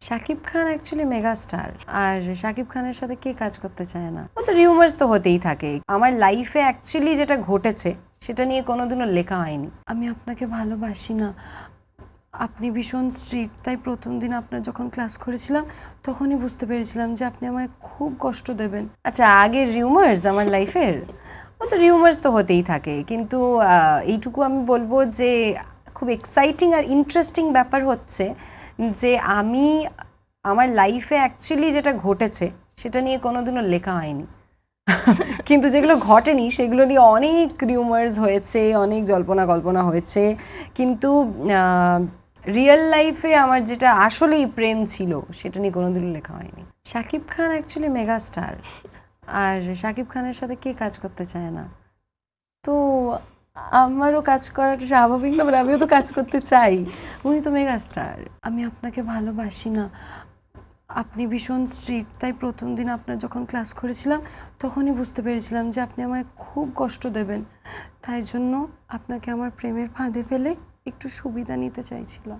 Shakib Khan actually megastar, আর শাকিব খানের সাথে কে কাজ করতে চায় না? ও তো রিউমার্স তো হতেই থাকে। আমার লাইফে অ্যাকচুয়ালি যেটা ঘটেছে সেটা নিয়ে কোনোদিনও লেখা হয়নি। আমি আপনাকে ভালোবাসি না, আপনি ভীষণ স্ট্রিক্ট, তাই প্রথম দিন আপনার যখন ক্লাস করেছিলাম তখনই বুঝতে পেরেছিলাম যে আপনি আমায় খুব কষ্ট দেবেন। আচ্ছা, আগের রিউমার্স আমার লাইফের, ও তো রিউমার্স তো হতেই থাকে, কিন্তু এইটুকু আমি বলবো যে খুব এক্সাইটিং আর ইন্টারেস্টিং ব্যাপার হচ্ছে যে আমি আমার লাইফে অ্যাকচুয়ালি যেটা ঘটেছে সেটা নিয়ে কোনোদিনও লেখা হয়নি। কিন্তু যেগুলো ঘটেনি সেগুলো নিয়ে অনেক রিউমার্স হয়েছে, অনেক জল্পনা কল্পনা হয়েছে, কিন্তু রিয়েল লাইফে আমার যেটা আসলেই প্রেম ছিল সেটা নিয়ে কোনোদিনও লেখা হয়নি। শাকিব খান অ্যাকচুয়ালি মেগাস্টার, আর শাকিব খানের সাথে কে কাজ করতে চায় না? তো আমারও কাজ করাটা স্বাভাবিক না, মানে আমিও তো কাজ করতে চাই, উনি তো মেগাস্টার। আমি আপনাকে ভালোবাসি না, আপনি ভীষণ স্ট্রিক্ট, তাই প্রথম দিন আপনার যখন ক্লাস করেছিলাম তখনই বুঝতে পেরেছিলাম যে আপনি আমায় খুব কষ্ট দেবেন, তাই জন্য আপনাকে আমার প্রেমের ফাঁদে ফেলে একটু সুবিধা নিতে চাইছিলাম।